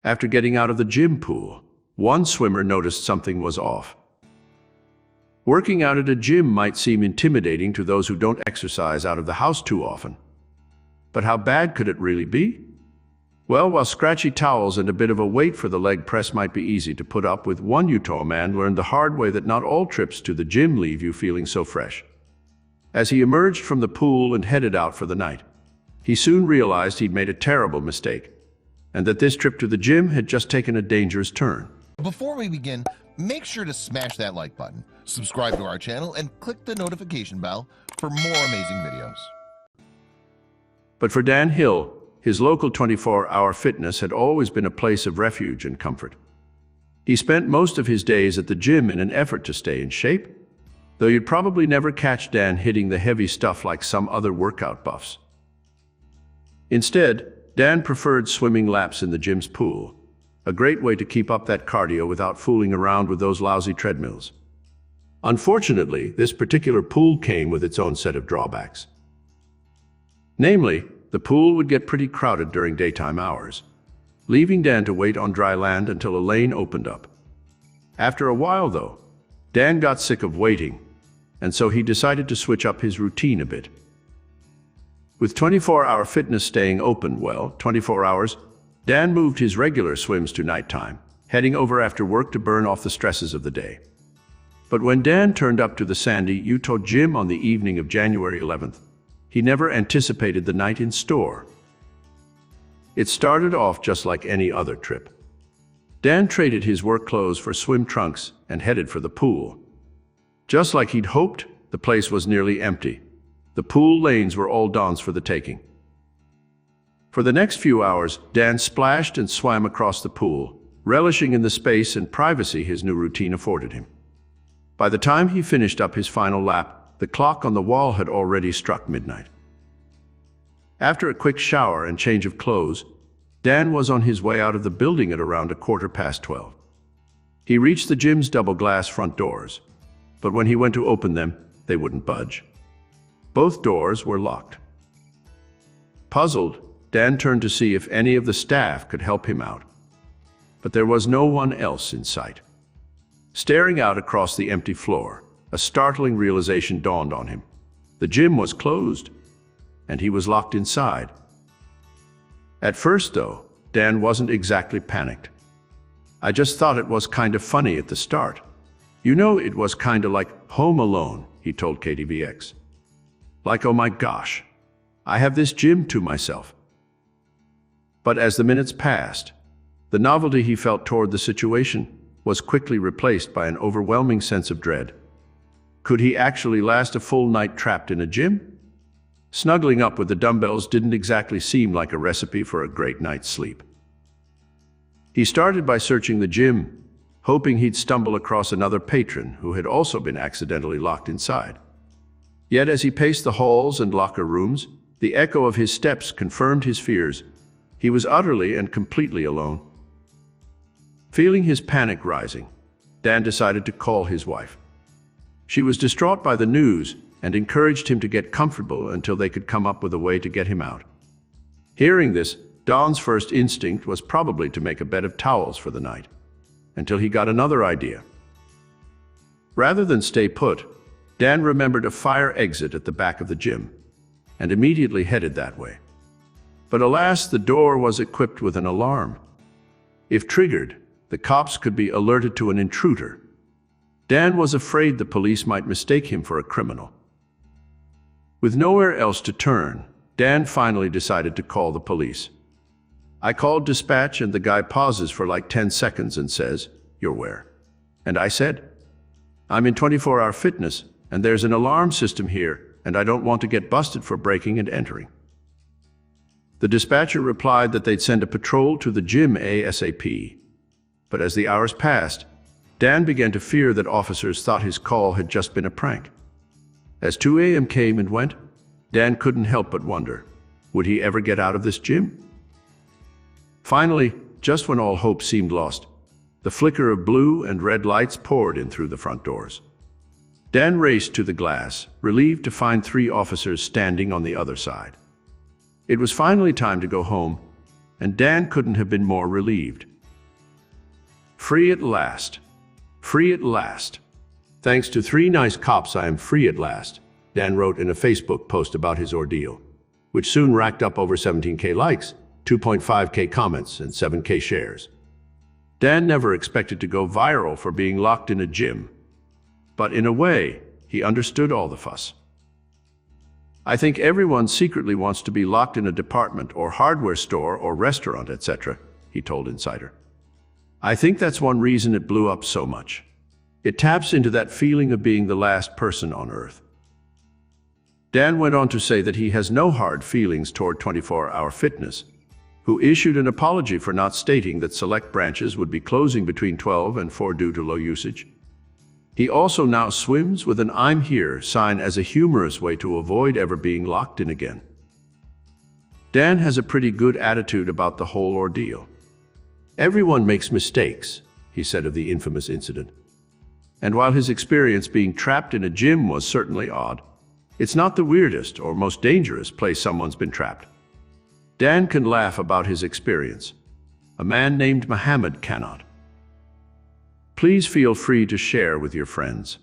After getting out of the gym pool, one swimmer noticed something was off. Working out at a gym might seem intimidating to those who don't exercise out of the house too often. But how bad could it really be? Well, while scratchy towels and a bit of a weight for the leg press might be easy to put up with, one Utah man learned the hard way that not all trips to the gym leave you feeling so fresh. As he emerged from the pool and headed out for the night, he soon realized he'd made a terrible mistake, and that this trip to the gym had just taken a dangerous turn. Before we begin, make sure to smash that like button, subscribe to our channel, and click the notification bell for more amazing videos. But for Dan Hill, his local 24-hour fitness had always been a place of refuge and comfort. He spent most of his days at the gym in an effort to stay in shape, though you'd probably never catch Dan hitting the heavy stuff like some other workout buffs. Instead, Dan preferred swimming laps in the gym's pool, a great way to keep up that cardio without fooling around with those lousy treadmills. Unfortunately, this particular pool came with its own set of drawbacks. Namely, the pool would get pretty crowded during daytime hours, leaving Dan to wait on dry land until a lane opened up. After a while, though, Dan got sick of waiting, and so he decided to switch up his routine a bit. With 24-hour fitness staying open, 24 hours, Dan moved his regular swims to nighttime, heading over after work to burn off the stresses of the day. But when Dan turned up to the Sandy, Utah gym on the evening of January 11th, he never anticipated the night in store. It started off just like any other trip. Dan traded his work clothes for swim trunks and headed for the pool. Just like he'd hoped, the place was nearly empty. The pool lanes were all Don's for the taking. For the next few hours, Dan splashed and swam across the pool, relishing in the space and privacy his new routine afforded him. By the time he finished up his final lap, the clock on the wall had already struck midnight. After a quick shower and change of clothes, Dan was on his way out of the building at around 12:15. He reached the gym's double-glass front doors, but when he went to open them, they wouldn't budge. Both doors were locked. Puzzled, Dan turned to see if any of the staff could help him out, but there was no one else in sight. Staring out across the empty floor, a startling realization dawned on him. The gym was closed, and he was locked inside. At first, though, Dan wasn't exactly panicked. "I just thought it was kind of funny at the start. You know, it was kind of like Home Alone," he told KTVX. "Like, oh my gosh, I have this gym to myself." But as the minutes passed, the novelty he felt toward the situation was quickly replaced by an overwhelming sense of dread. Could he actually last a full night trapped in a gym? Snuggling up with the dumbbells didn't exactly seem like a recipe for a great night's sleep. He started by searching the gym, hoping he'd stumble across another patron who had also been accidentally locked inside. Yet as he paced the halls and locker rooms, the echo of his steps confirmed his fears. He was utterly and completely alone. Feeling his panic rising, Dan decided to call his wife. She was distraught by the news and encouraged him to get comfortable until they could come up with a way to get him out. Hearing this, Don's first instinct was probably to make a bed of towels for the night, until he got another idea. Rather than stay put, Dan remembered a fire exit at the back of the gym, and immediately headed that way. But alas, the door was equipped with an alarm. If triggered, the cops could be alerted to an intruder. Dan was afraid the police might mistake him for a criminal. With nowhere else to turn, Dan finally decided to call the police. "I called dispatch, and the guy pauses for like 10 seconds and says, 'You're where?' And I said, 'I'm in 24-hour fitness, and there's an alarm system here, and I don't want to get busted for breaking and entering.' The dispatcher replied that they'd send a patrol to the gym ASAP. But as the hours passed, Dan began to fear that officers thought his call had just been a prank. As 2 a.m. came and went, Dan couldn't help but wonder, would he ever get out of this gym? Finally, just when all hope seemed lost, the flicker of blue and red lights poured in through the front doors. Dan raced to the glass, relieved to find 3 officers standing on the other side. It was finally time to go home, and Dan couldn't have been more relieved. Free at last. Free at last. Thanks to 3 nice cops, I am free at last, Dan wrote in a Facebook post about his ordeal, which soon racked up over 17K likes, 2.5K comments, and 7K shares. Dan never expected to go viral for being locked in a gym, but in a way, he understood all the fuss. I think everyone secretly wants to be locked in a department or hardware store or restaurant, etc., he told Insider. I think that's one reason it blew up so much. It taps into that feeling of being the last person on Earth. Dan went on to say that he has no hard feelings toward 24 Hour Fitness, who issued an apology for not stating that select branches would be closing between 12 and 4 due to low usage. He also now swims with an "I'm here" sign as a humorous way to avoid ever being locked in again. Dan has a pretty good attitude about the whole ordeal. Everyone makes mistakes, he said of the infamous incident. And while his experience being trapped in a gym was certainly odd, it's not the weirdest or most dangerous place someone's been trapped. Dan can laugh about his experience. A man named Muhammad cannot. Please feel free to share with your friends.